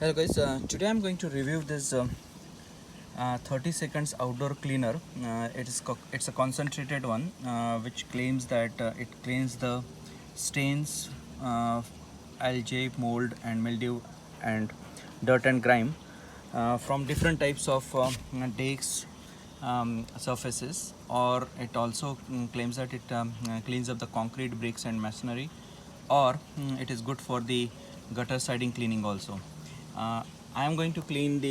Hello guys, today I'm going to review this 30 seconds outdoor cleaner. It's a concentrated one which claims that it cleans the stains, algae, mold and mildew and dirt and grime from different types of decks, surfaces, or it also claims that it cleans up the concrete, bricks and masonry, or it is good for the gutter siding cleaning also. I am going to clean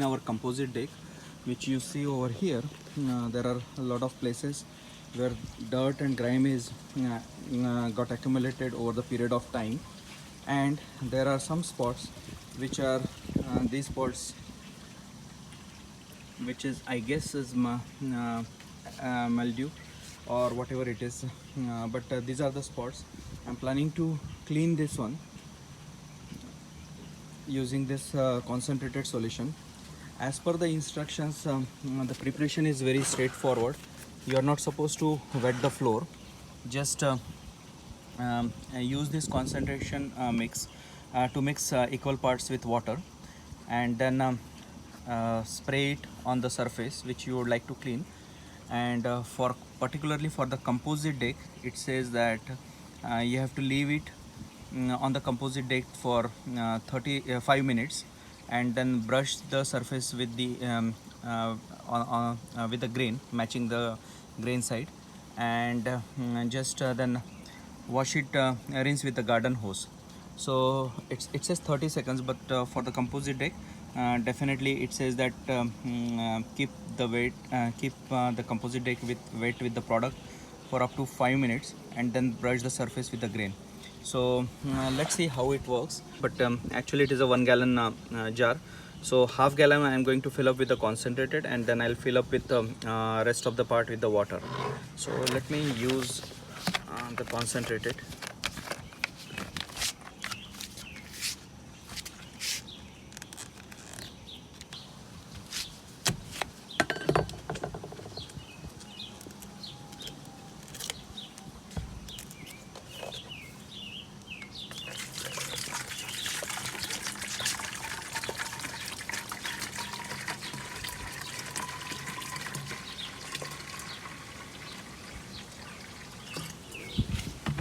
our composite deck, which you see over here. There are a lot of places where dirt and grime is got accumulated over the period of time, and there are some spots which are these spots, which is I guess is mildew or whatever it is, but these are the spots. I'm planning to clean this one using this concentrated solution. As per the instructions, the preparation is very straightforward. You are not supposed to wet the floor. Just use this concentration mix to mix equal parts with water, and then spray it on the surface which you would like to clean. And for particularly for the composite deck, it says that you have to leave it on the composite deck for 5 minutes, and then brush the surface with the with the grain matching the grain side, and just then wash it, rinse with the garden hose. So it says 30 seconds, but for the composite deck, definitely it says that keep the composite deck wet with the product for up to 5 minutes, and then brush the surface with the grain. So let's see how it works. But actually it is a 1 gallon jar, so half gallon I am going to fill up with the concentrated, and then I'll fill up with the rest of the part with the water. So let me use the concentrated.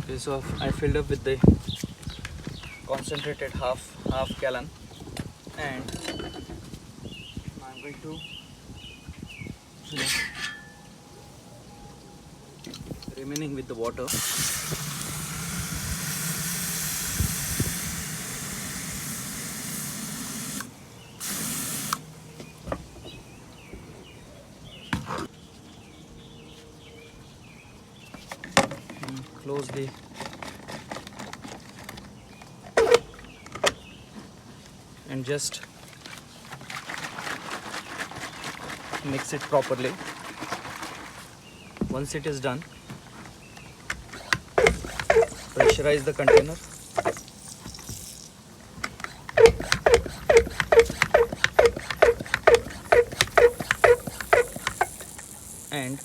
Okay, so I filled up with the concentrated half gallon, and I'm going to fill up remaining with the water. Close the and just mix it properly. Once it is done, pressurize the container and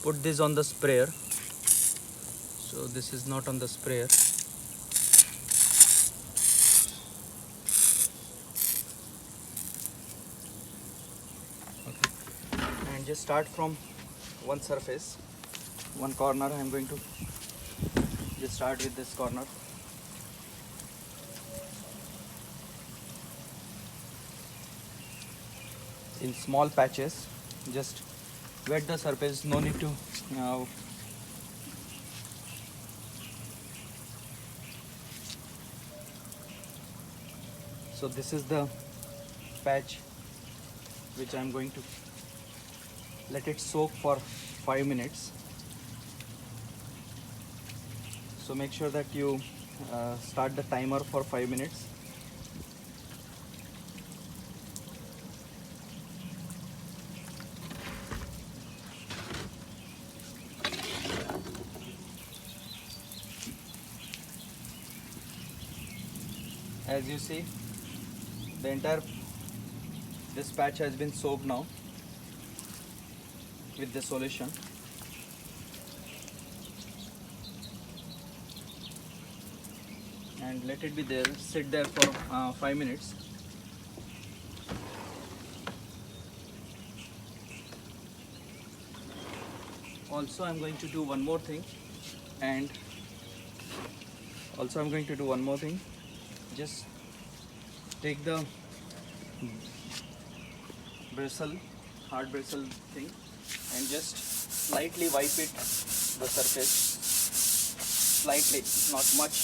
put this on the sprayer. So this is not on the sprayer. Okay. And just start from one surface, one corner. I'm going to just start with this corner. In small patches, just wet the surface, no need to so this is the patch which I'm going to let it soak for 5 minutes. So make sure that you start the timer for 5 minutes. As you see, the entire this patch has been soaked now with the solution. and let it be there, sit there for 5 minutes. Also I'm going to do one more thing, and just take the bristle, hard bristle thing, and just slightly wipe it, the surface, slightly, not much.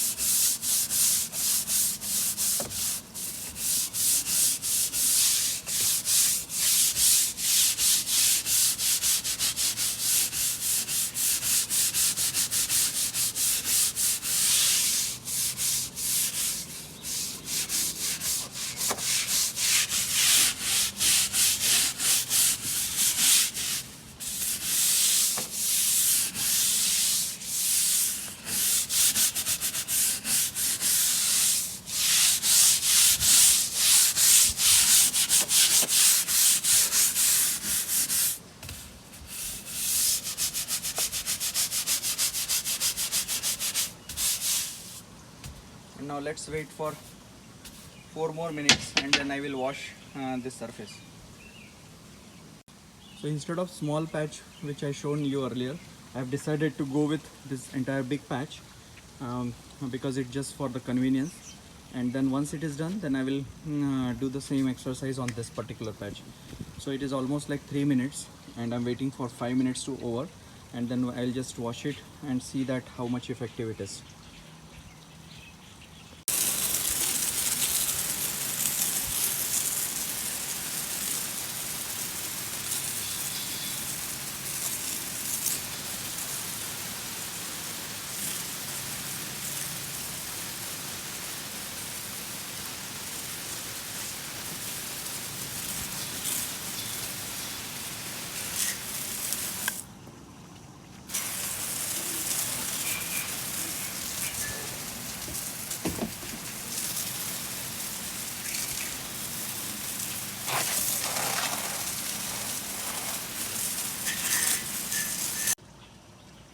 And now let's wait for 4 more minutes, and then I will wash this surface. So instead of small patch which I shown you earlier, I have decided to go with this entire big patch, because it's just for the convenience. And then once it is done, then I will do the same exercise on this particular patch. So it is almost like 3 minutes, and I'm waiting for 5 minutes to over, and then I'll just wash it and see that how much effective it is.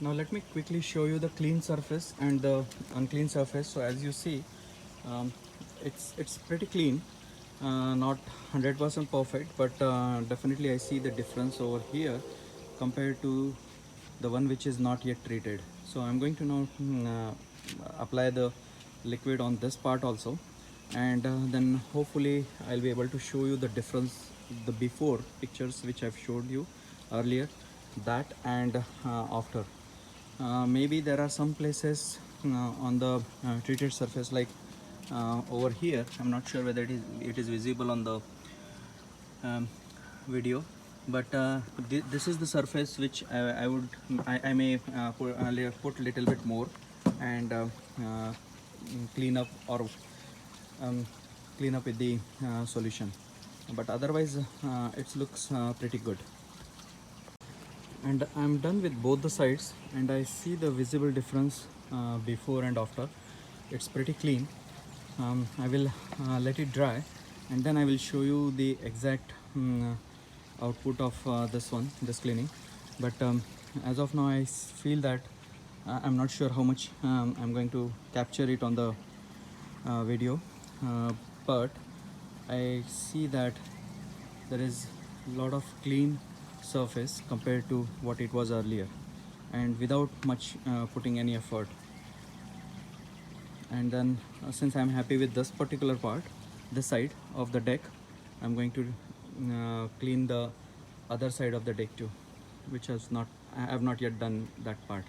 Now let me quickly show you the clean surface and the unclean surface. So as you see, it's pretty clean, not 100% perfect, but definitely I see the difference over here compared to the one which is not yet treated. So I'm going to now apply the liquid on this part also, and then hopefully I'll be able to show you the difference, the before pictures which I've showed you earlier, that and after. Maybe there are some places on the treated surface, like over here. I'm not sure whether it is visible on the video, but this is the surface which I may put little bit more and clean up, or clean up with the solution, but otherwise it looks pretty good. And I'm done with both the sides, and I see the visible difference before and after. It's pretty clean. I will let it dry, and then I will show you the exact output of this cleaning. But as of now, I feel that I'm not sure how much I'm going to capture it on the video, but I see that there is a lot of clean surface compared to what it was earlier, and without much putting any effort. And then since I'm happy with this particular part, this side of the deck, I'm going to clean the other side of the deck too, which I have not yet done that part.